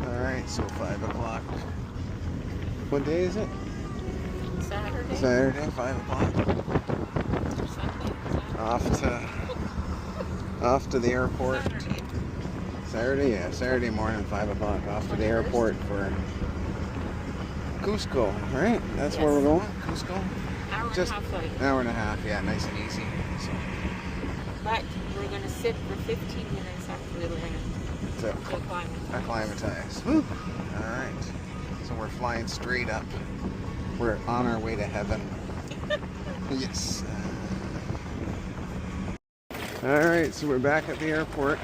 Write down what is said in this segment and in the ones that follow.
Alright, so 5 o'clock. What day is it? Saturday. Saturday, 5 o'clock. Off to the airport. Saturday, yeah, Saturday morning, 5 o'clock. Off to the airport for Cusco, right? That's where we're going? Cusco? Just an hour and a half, yeah, nice and easy. So. But we're going to sit for 15 minutes after we land. To acclimatize. Woo. Alright. So we're flying straight up. We're on our way to heaven. Yes. Alright, so we're back at the airport.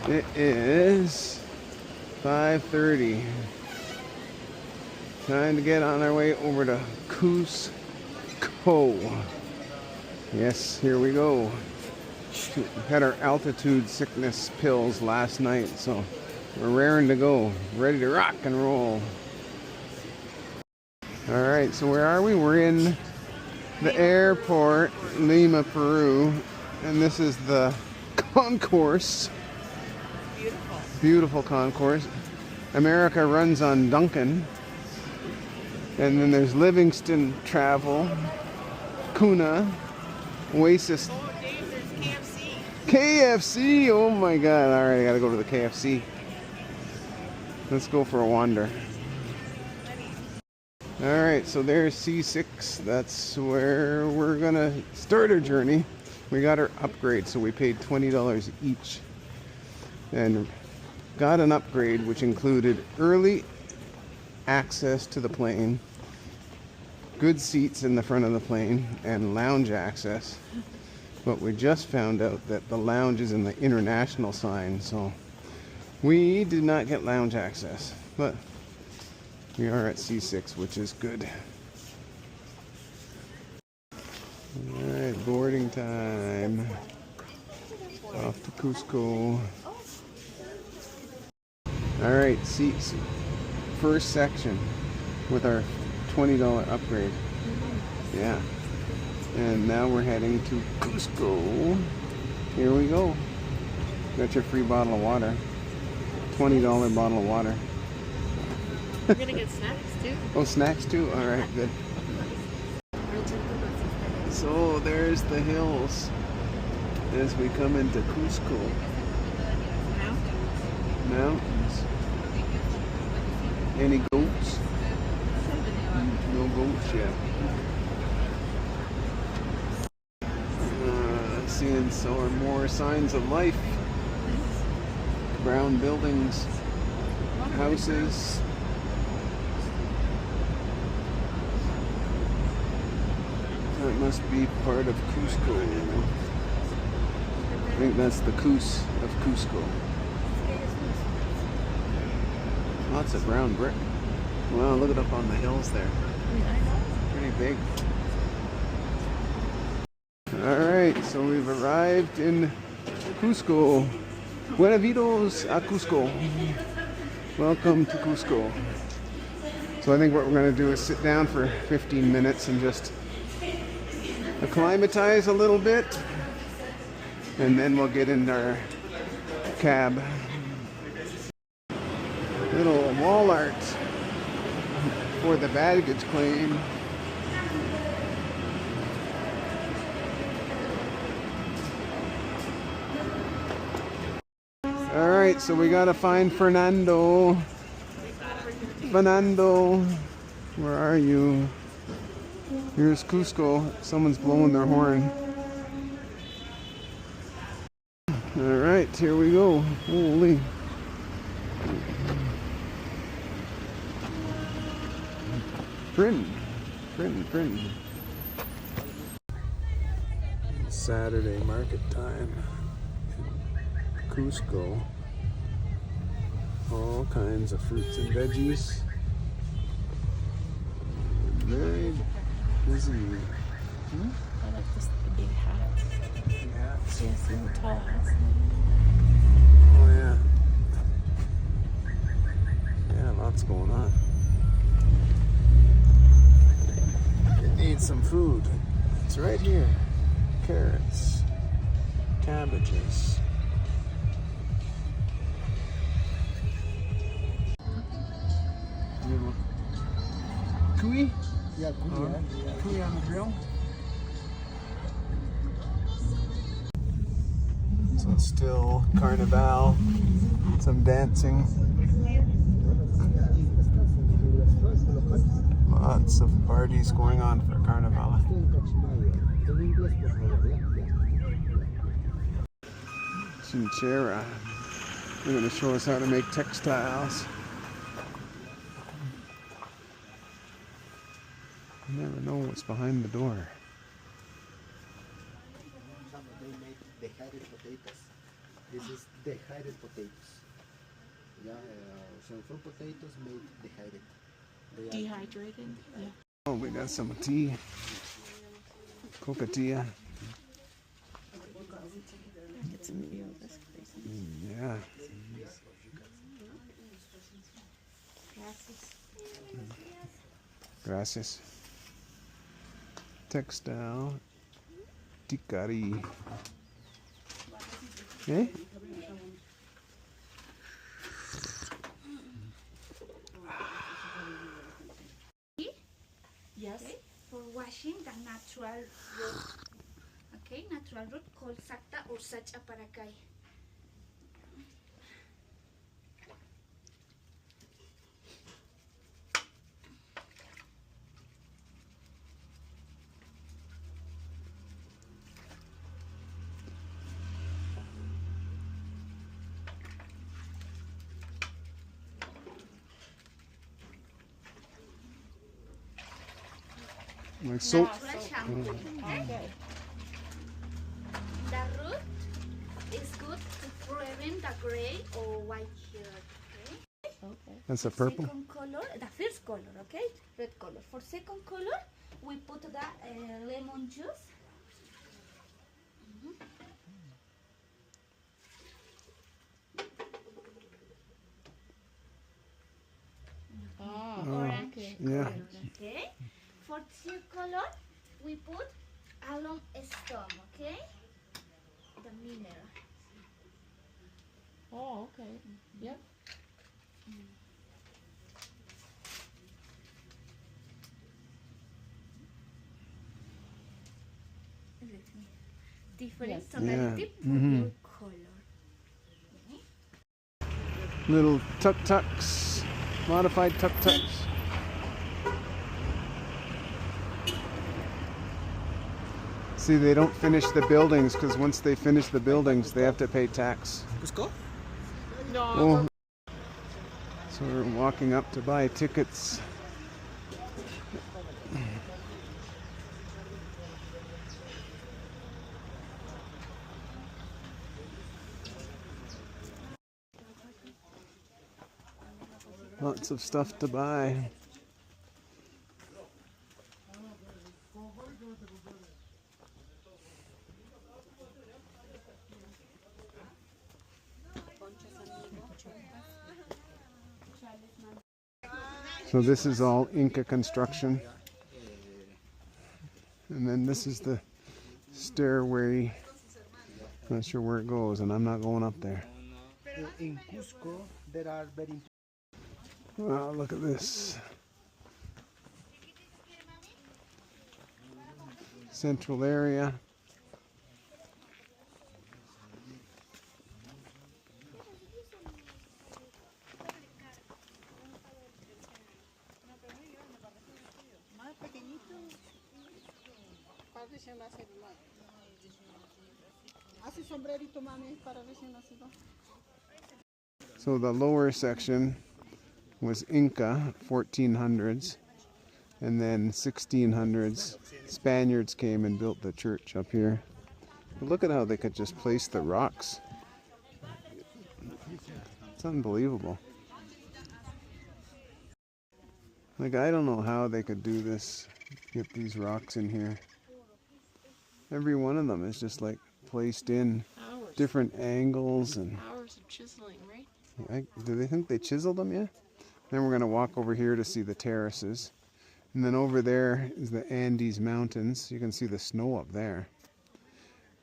It is 5:30. Time to get on our way over to Cusco. Yes, here we go. Had our altitude sickness pills last night, so we're raring to go, ready to rock and roll. Alright, so where are we? We're in the airport, Lima, Peru, and this is the concourse. Beautiful concourse. America runs on Duncan. And then there's Livingston Travel, Kuna, Oasis. Oh, Dave, there's KFC. KFC! Oh my god. Alright, I gotta go to the KFC. Let's go for a wander. Alright, so there's C6. That's where we're gonna start our journey. We got our upgrade, so we paid $20 each. And got an upgrade which included early access to the plane, good seats in the front of the plane, and lounge access. But we just found out that the lounge is in the international sign, so we did not get lounge access. But we are at C6, which is good. Alright, boarding time. Off to Cusco. Alright, seats. First section with our $20 upgrade. Yeah. And now we're heading to Cusco. Here we go. Got your free bottle of water. $20 bottle of water. We're gonna get snacks too. Oh, snacks too? Alright, good. So there's the hills as we come into Cusco. Mountains. Any goats? No goats yet. Seeing some more signs of life. Brown buildings, houses. That must be part of Cusco. I think that's the Cus of Cusco. Lots of brown brick. Wow, look it up on the hills there. Pretty big. Alright, so we've arrived in Cusco. Buenavidos a Cusco. Welcome to Cusco. So I think what we're going to do is sit down for 15 minutes and just acclimatize a little bit. And then we'll get in our cab. Little wall art for the baggage claim. Alright, so we gotta find Fernando. Fernando, where are you? Here's Cusco. Someone's blowing their horn. Alright, here we go. Holy. Print. Saturday market time in Cusco. All kinds of fruits and veggies. Very busy. I like this big hat. Big hats. Yes, the tall hats. Oh yeah. Yeah, lots going on. Need some food. It's right here. Carrots, cabbages, Yeah, cookie on the grill. So still Carnival, some dancing. Lots of parties going on for Carnival. Chinchera. They're going to show us how to make textiles. You never know what's behind the door. They made dehydrated potatoes. This is dehydrated potatoes. Yeah, so fruit potatoes made dehydrated. Dehydrated? Yeah. Oh, we got some tea. Coca-tea. Get some feel of this crazy. Yeah. Gracias. Gracias. Textile. Ticari. Eh? Yes. Okay. For washing the natural root. Okay, natural root called sakta or sacha parakai. Like soap. Natural shampoo. Okay. The root is good to prevent the gray or white hair. Okay. Okay. That's a purple. Second color, the first color, okay, red color. For second color, we put the lemon juice. Oh, Orange okay. Yeah. color, okay. For third color, we put alum stem, okay. The mineral. Oh, okay. Yep. Different Yes. tonality for Mhm. your color. Little tuk-tuks. Modified tuk-tuks. See, they don't finish the buildings because once they finish the buildings, they have to pay tax. Cusco? No. Oh. So we're walking up to buy tickets. Lots of stuff to buy. So this is all Inca construction. And then this is the stairway. Not sure where it goes, and I'm not going up there. In Cusco, there are very Wow, look at this. Central area. So the lower section was Inca, 1400s, and then 1600s. Spaniards came and built the church up here. But look at how they could just place the rocks. It's unbelievable. Like, I don't know how they could do this, get these rocks in here. Every one of them is just like placed in Hours. different angles and Hours of chiseling, right? do they think they chiseled them yet? Then we're going to walk over here to see the terraces. And then over there is the Andes Mountains. You can see the snow up there.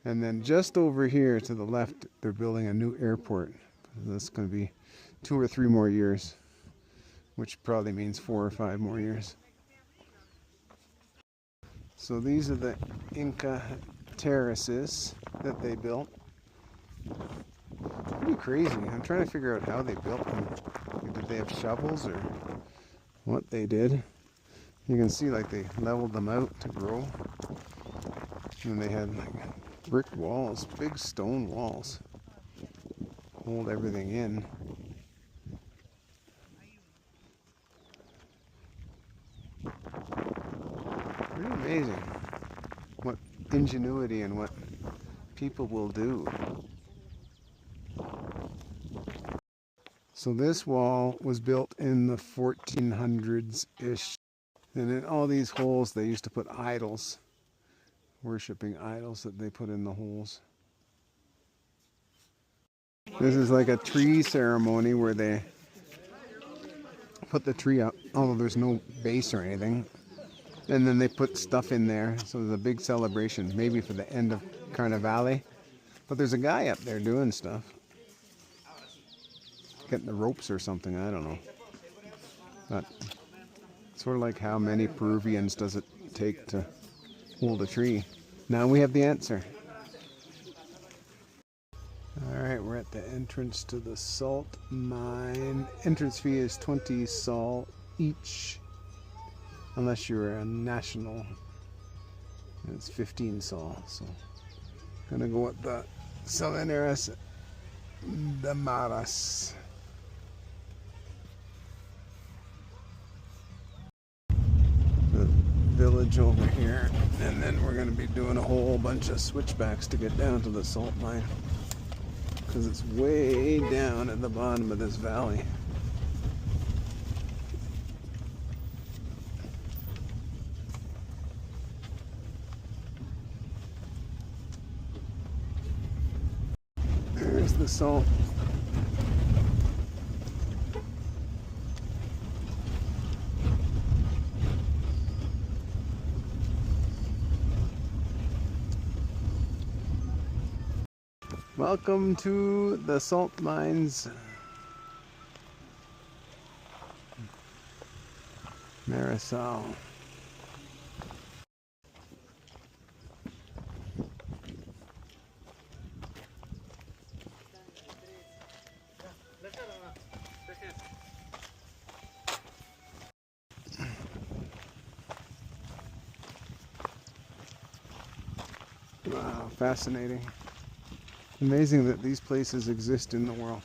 And then just over here to the left, they're building a new airport. That's going to be 2 or 3 more years, which probably means 4 or 5 more years. So these are the Inca terraces that they built. Pretty crazy. I'm trying to figure out how they built them. Did they have shovels or what they did? You can see like they leveled them out to grow. And they had like brick walls, big stone walls. Hold everything in. Pretty amazing what ingenuity and what people will do. So this wall was built in the 1400s-ish. And in all these holes they used to put idols, worshipping idols that they put in the holes. This is like a tree ceremony where they put the tree up, although there's no base or anything. And then they put stuff in there, so there's a big celebration, maybe for the end of Carnivale. But there's a guy up there doing stuff. Getting the ropes or something, I don't know. But sort of like how many Peruvians does it take to hold a tree? Now we have the answer. Alright, we're at the entrance to the salt mine. Entrance fee is 20 sol each. Unless you're a national. And it's 15 sol. So gonna go with the Salineras de Maras. The village over here, and then we're gonna be doing a whole bunch of switchbacks to get down to the salt mine, because it's way down at the bottom of this valley. There's the salt. Welcome to the salt mines. Marisol. Wow, fascinating. Amazing that these places exist in the world.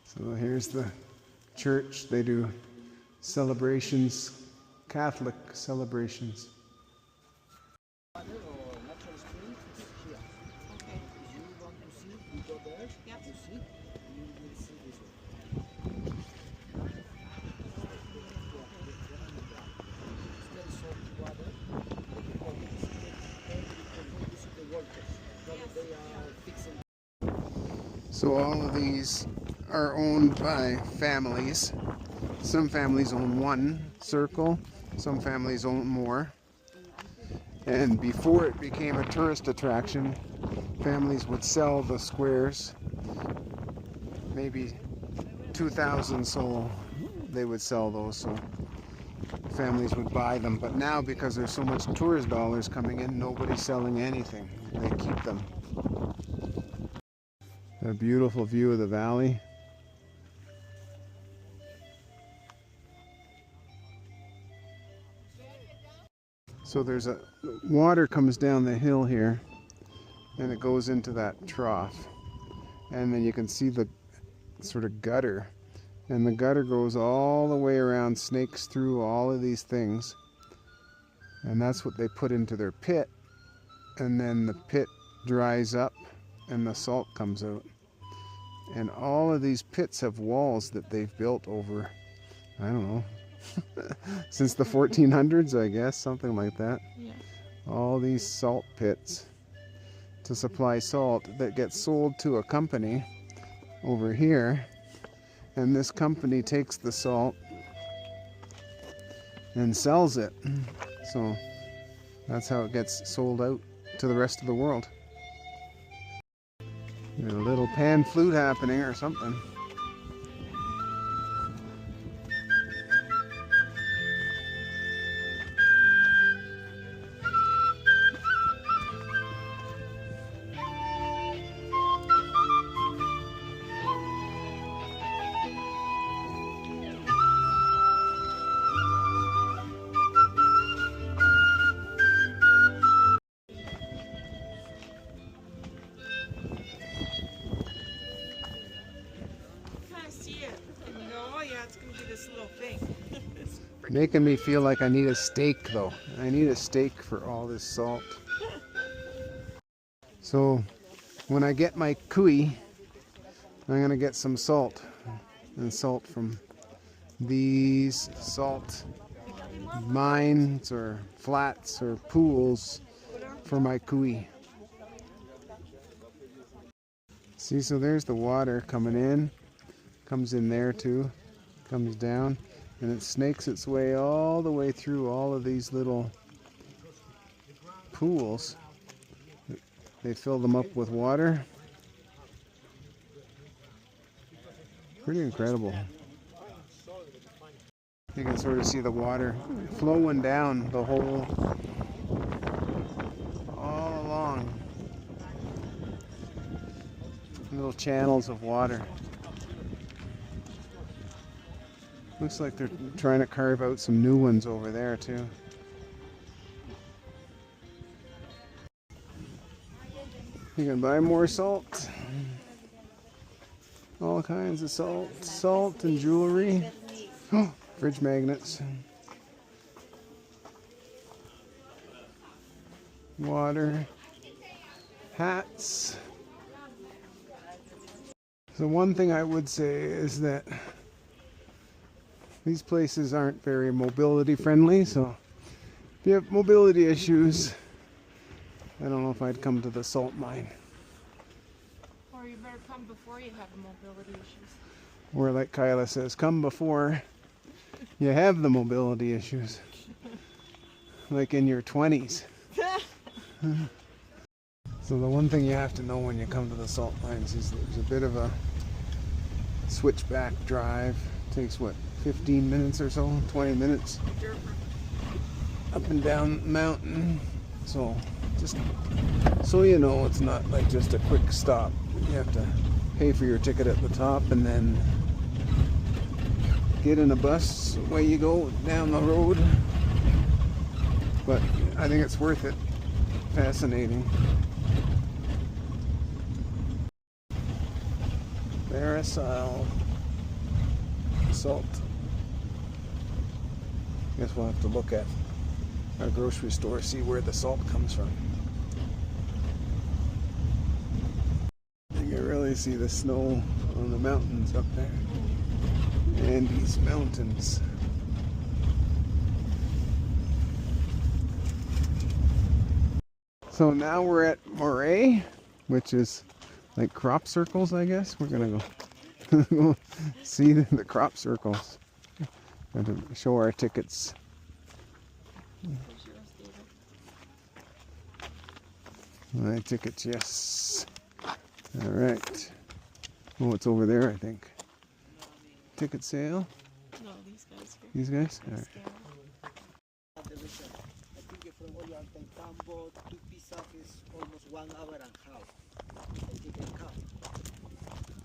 So here's the church. They do celebrations, Catholic celebrations. So all of these are owned by families. Some families own one circle, some families own more. And before it became a tourist attraction, families would sell the squares, maybe 2,000 sol they would sell those, so families would buy them. But now, because there's so much tourist dollars coming in, nobody's selling anything. They keep them. A beautiful view of the valley. So there's a water comes down the hill here, and it goes into that trough, and then you can see the sort of gutter, and the gutter goes all the way around, snakes through all of these things, and that's what they put into their pit, and then the pit dries up and the salt comes out. And all of these pits have walls that they've built over, I don't know, since the 1400s, I guess, something like that. Yeah. All these salt pits to supply salt that gets sold to a company over here, and this company takes the salt and sells it. So that's how it gets sold out to the rest of the world. There's a little pan flute happening or something. Making me feel like I need a steak though. I need a steak for all this salt. So when I get my cuy, I'm gonna get some salt. And salt from these salt mines or flats or pools for my cuy. See, so there's the water coming in, comes in there too, comes down, and it snakes its way all the way through all of these little pools. They fill them up with water. Pretty incredible. You can sort of see the water flowing down the hole all along. Little channels of water. Looks like they're trying to carve out some new ones over there too. You can buy more salt. All kinds of salt. Salt and jewelry. Oh, fridge magnets. Water. Hats. So one thing I would say is that these places aren't very mobility friendly, so if you have mobility issues, I don't know if I'd come to the salt mine. Or you better come before you have mobility issues. Or like Kyla says, come before you have the mobility issues. Like in your 20s. So the one thing you have to know when you come to the salt mines is there's a bit of a switchback drive. It takes what, 15 minutes or so, 20 minutes up and down the mountain. So just so you know, it's not like just a quick stop. You have to pay for your ticket at the top and then get in a bus, away you go down the road. But I think it's worth it. Fascinating. Parasol salt. Guess we'll have to look at our grocery store, see where the salt comes from. You can really see the snow on the mountains up there. Andes Mountains. So now we're at moray, which is like crop circles, I guess. We're gonna go see the crop circles and to show our tickets. My tickets, yes. All right. Oh, it's over there, I think. Ticket sale. No, these guys here. These guys. All right. I think from Ollantaytambo to Pisa is almost 1 hour and a half. I think I count.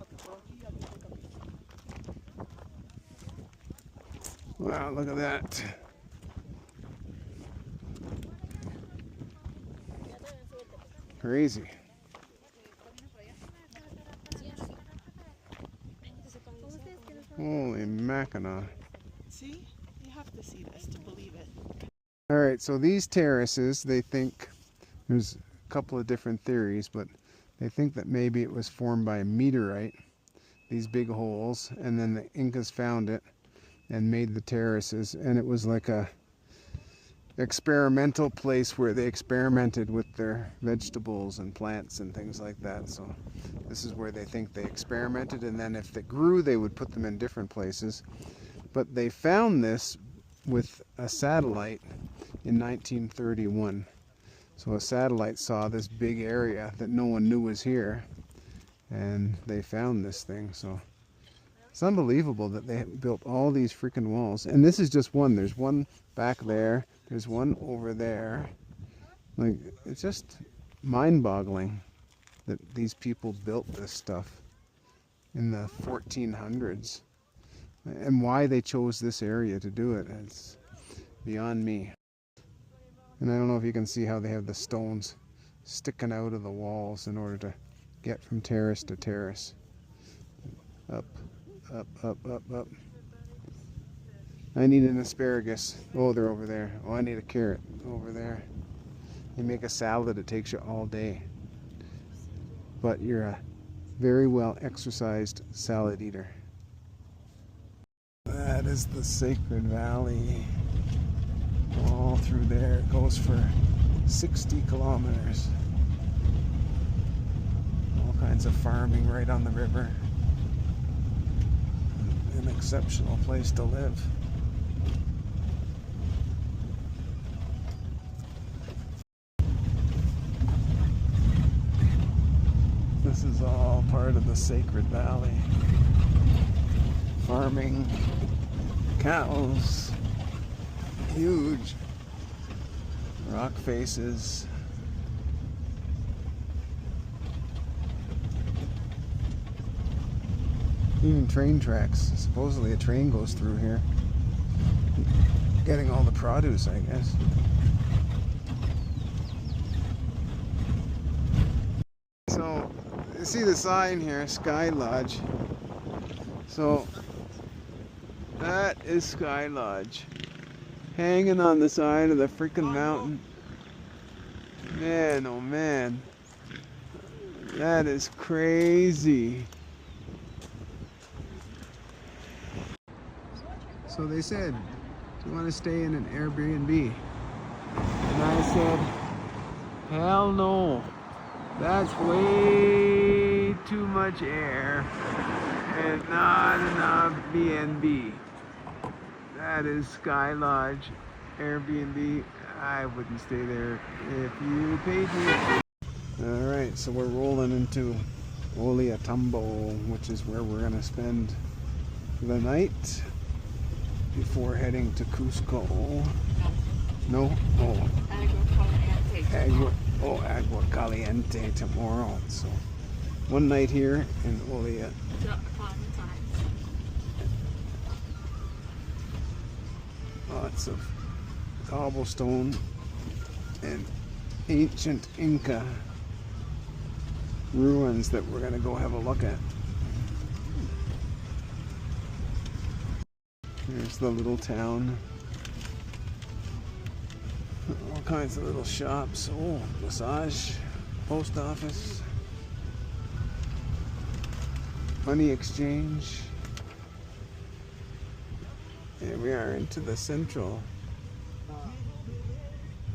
Okay, from here I take a picture. Wow, look at that. Crazy. Holy Mackinac. See? You have to see this to believe it. All right, so these terraces, they think, there's a couple of different theories, but they think that maybe it was formed by a meteorite, these big holes, and then the Incas found it and made the terraces, and it was like a experimental place where they experimented with their vegetables and plants and things like that. So this is where they think they experimented, and then if they grew, they would put them in different places. But they found this with a satellite in 1931. So a satellite saw this big area that no one knew was here, and they found this thing. So it's unbelievable that they built all these freaking walls. And this is just one. There's one back there. There's one over there. Like, it's just mind-boggling that these people built this stuff in the 1400s. And why they chose this area to do it, it's beyond me. And I don't know if you can see how they have the stones sticking out of the walls in order to get from terrace to terrace. Up, up, up, up, up. I need an asparagus. Oh, they're over there. Oh, I need a carrot over there. You make a salad, it takes you all day. But you're a very well exercised salad eater. That is the Sacred Valley. All through there. It goes for 60 kilometers. All kinds of farming right on the river. An exceptional place to live. This is all part of the Sacred Valley. Farming, cows, huge rock faces. Even train tracks. Supposedly a train goes through here. Getting all the produce, I guess. So, you see the sign here, Sky Lodge. So, that is Sky Lodge. Hanging on the side of the freaking mountain. Man, oh man. That is crazy. So they said, do you want to stay in an Airbnb? And I said, hell no. That's way too much air and not enough B&B. That is Sky Lodge Airbnb. I wouldn't stay there if you paid me. Alright, so we're rolling into Ollantaytambo, which is where we're going to spend the night before heading to Cusco. No? Oh. Agua Caliente tomorrow. So, one night here in Ollantaytambo. Lots of cobblestone and ancient Inca ruins that we're going to go have a look at. Here's the little town. All kinds of little shops. Oh, massage, post office, money exchange. Here we are into the central.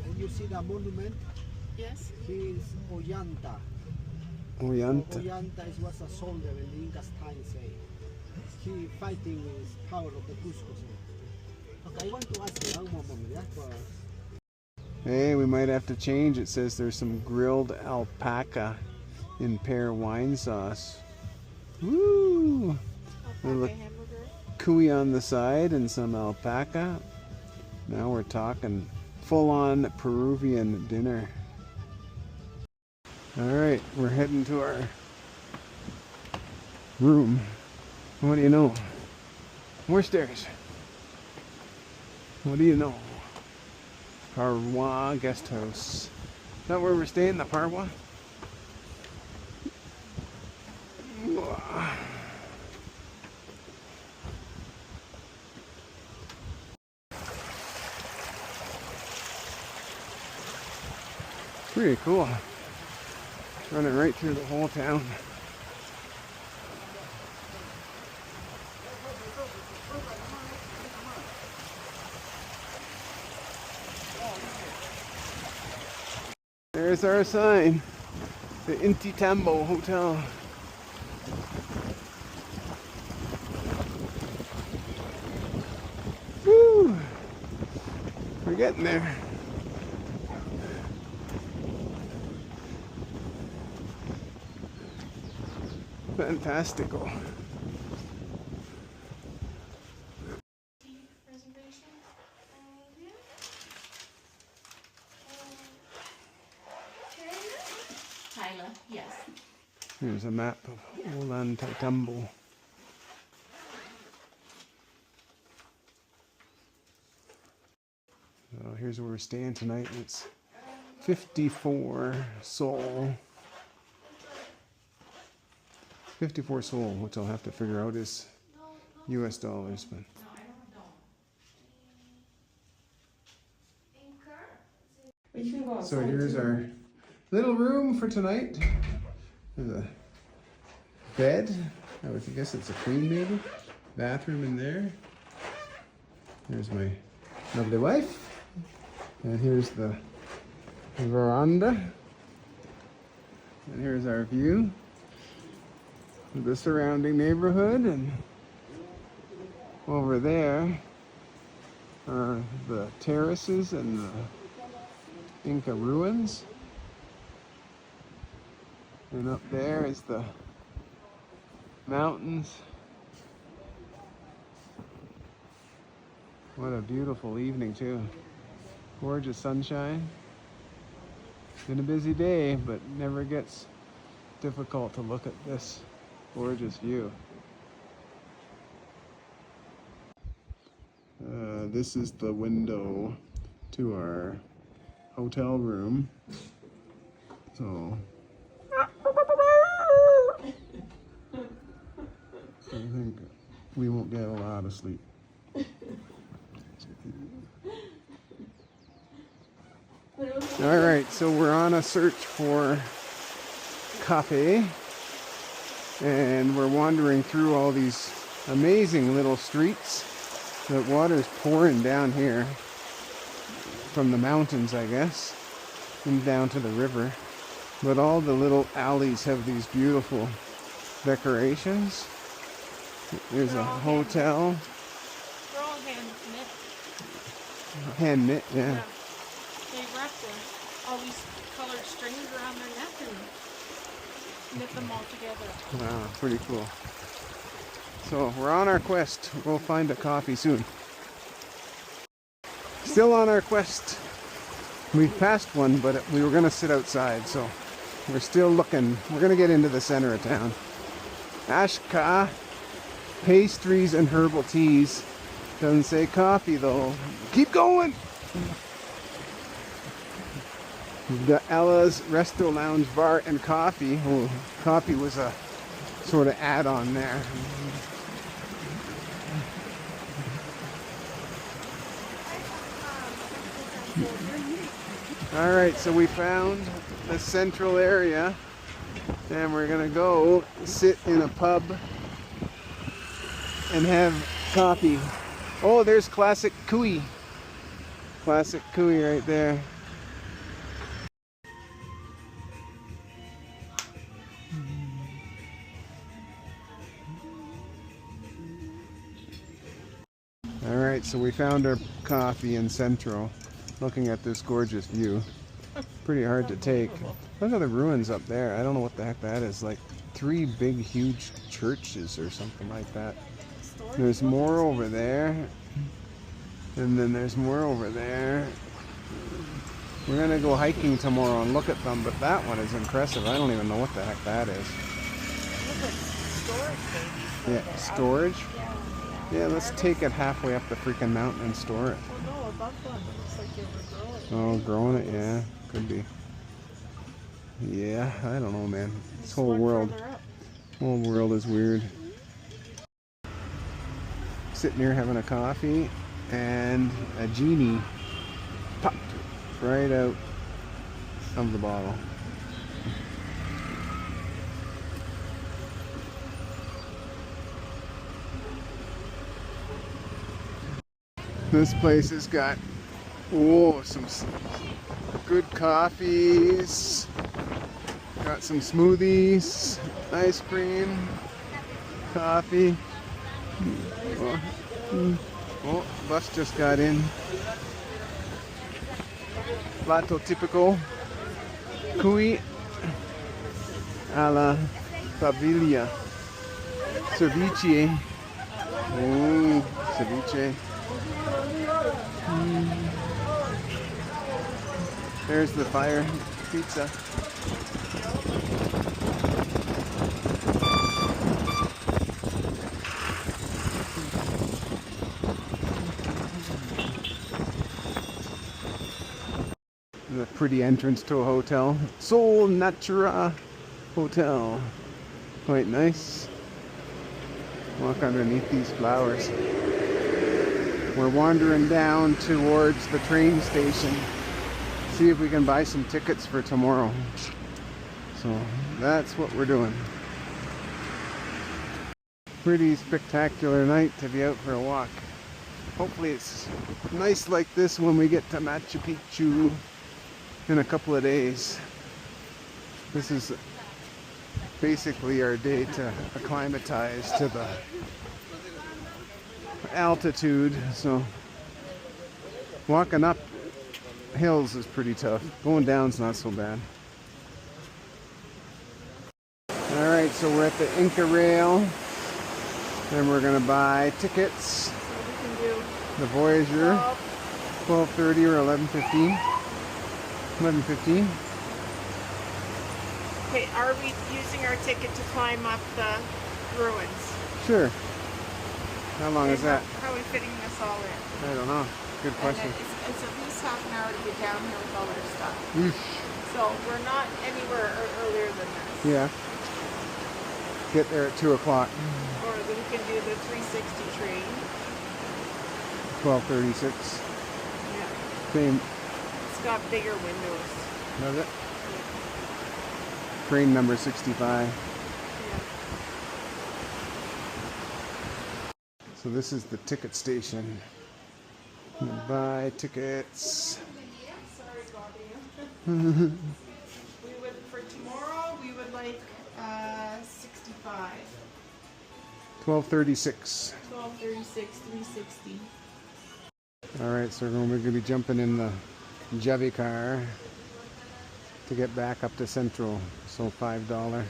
And you see the monument? Yes. He is Ollanta. Ollanta. Ollanta was a soldier in the Incas time, say. He fighting with power of the Cusco. Okay, I want to ask you one moment, yeah? Hey, we might have to change. It says there's some grilled alpaca in pear wine sauce. Woo! Alpaca hamburger. Cuy on the side and some alpaca. Now we're talking full-on Peruvian dinner. Alright, we're heading to our room. What do you know? More stairs. What do you know? Parwa guest house. Is that where we're staying? The Parwa? Pretty cool. Running right through the whole town. There's our sign, the Ollantaytambo Hotel. Woo! We're getting there. Fantastical. Tyler, yes. Here's a map of Ollantaytambo. So here's where we're staying tonight. It's 54 sol. 54 sol, which I'll have to figure out is US dollars, but So here's our little room for tonight. There's a bed. I would guess it's a queen maybe. Bathroom in there. There's my lovely wife. And here's the veranda. And here's our view of the surrounding neighborhood. And over there are the terraces and the Inca ruins. And up there is the mountains. What a beautiful evening too. Gorgeous sunshine. Been a busy day, but never gets difficult to look at this gorgeous view. This is the window to our hotel room. So I think we won't get a lot of sleep. All right, so we're on a search for coffee, and we're wandering through all these amazing little streets. The water's pouring down here from the mountains, I guess, and down to the river. But all the little alleys have these beautiful decorations. There's a hotel. They're all hand knit. Hand knit, yeah. They wrap all these colored strings around their neck and knit them all together. Wow, pretty cool. So we're on our quest. We'll find a coffee soon. Still on our quest. We passed one, but we were going to sit outside, so we're still looking. We're going to get into the center of town. Ashka, pastries and herbal teas. Doesn't say coffee though. Keep going! We've got Ella's Resto Lounge Bar and Coffee. Oh, coffee was a sort of add-on there. Alright, so we found the central area and we're gonna go sit in a pub and have coffee. Oh, there's Classic Kui. Classic Kui right there. Alright, so we found our coffee in Central, looking at this gorgeous view. Pretty hard to take. Look at the ruins up there. I don't know what the heck that is. Like 3 big, huge churches or something like that. There's more over there. And then there's more over there. We're going to go hiking tomorrow and look at them, but that one is impressive. I don't even know what the heck that is. Storage babies. Yeah, storage? Yeah, let's take it halfway up the freaking mountain and store it. Oh no, above one. It looks like you were growing. Oh, growing it? Yeah, could be. Yeah, I don't know, man. This whole world is weird. Sitting here having a coffee, and a genie popped right out of the bottle. This place has got, some good coffees. Got some smoothies, ice cream, coffee. Oh, bus just got in. Plato tipico. Kui alla Paviglia. Ceviche. Oh, ceviche. There's the fire pizza. The pretty entrance to a hotel. Sol Natura Hotel. Quite nice. Walk underneath these flowers. We're wandering down towards the train station. see if we can buy some tickets for tomorrow. So that's what we're doing. Pretty spectacular night to be out for a walk. Hopefully it's nice like this when we get to Machu Picchu in a couple of days. This is basically our day to acclimatize to the altitude. So walking up hills is pretty tough. Going down's not so bad. Alright, so we're at the Inca Rail and we're gonna buy tickets. The Voyager, 12:30 or 11:15. 11:15. Okay, are we using our ticket to climb up the ruins? Sure. How long is that? How are we fitting this all in? I don't know. Good question. And it's at least half an hour to get down here with all our stuff. Yeesh. So we're not anywhere earlier than this. Yeah. Get there at 2 o'clock. Or we can do the 360 train. 12:36. Yeah. Same. It's got bigger windows. Does it? Train number 65. Yeah. So this is the ticket station. Buy tickets. Sorry, Bobby. For tomorrow, we would like 65. 12:36. 12:36, 360. Alright, so we're going to be jumping in the Javi car to get back up to Central. So $5.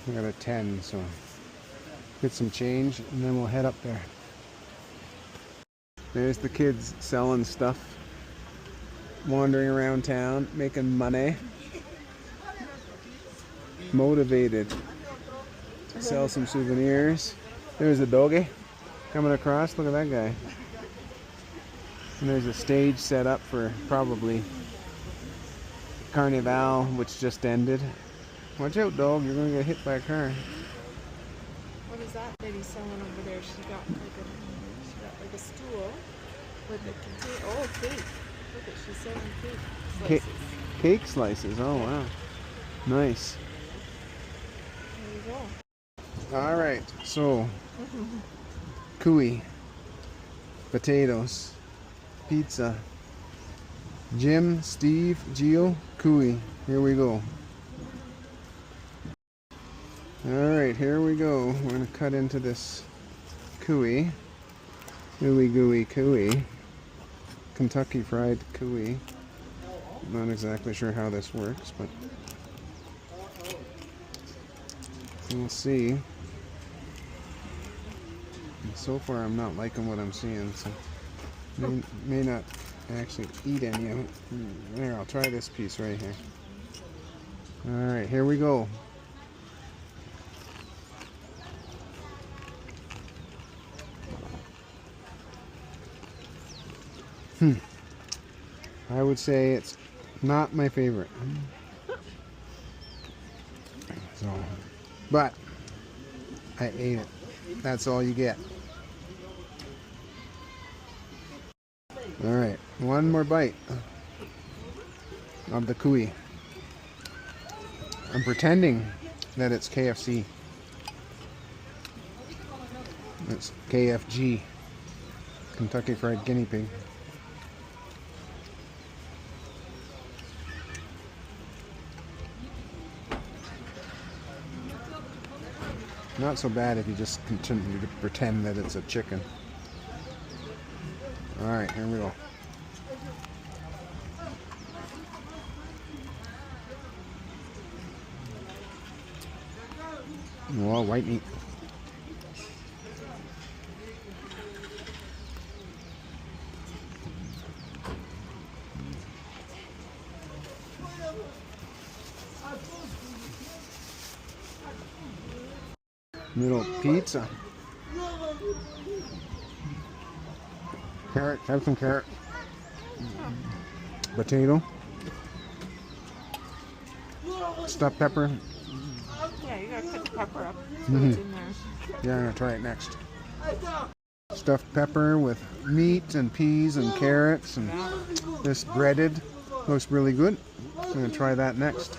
We got a 10, so get some change and then we'll head up there. There's the kids selling stuff, wandering around town, making money, motivated to sell some souvenirs. There's a doggy coming across. Look at that guy. And there's a stage set up for probably Carnival, which just ended. Watch out, dog. You're going to get hit by a car. What is that lady selling over there? She got like a stool with a container. Oh, cake. Look at, she's selling cake slices. Cake slices. Oh, wow. Nice. There you go. All right. So, cuy, potatoes, pizza. Jim, Steve, Gio, cuy. Here we go. Alright, here we go. We're going to cut into this cuy. Ooey gooey cuy. Kentucky Fried Cuy. Not exactly sure how this works, but we'll see. So far I'm not liking what I'm seeing, so may not actually eat any of it. There, I'll try this piece right here. Alright, here we go. I would say it's not my favorite. So, but I ate it. That's all you get. All right, one more bite of the cuy. I'm pretending that it's KFC. It's KFG, Kentucky Fried Guinea Pig. Not so bad if you just continue to pretend that it's a chicken. Alright, here we go. Well, white meat. Little pizza. Carrot, have some carrot. Potato. Stuffed pepper. Yeah, you gotta cut the pepper up so it's in there. Yeah, I'm gonna try it next. Stuffed pepper with meat and peas and carrots, and this breaded looks really good. I'm gonna try that next.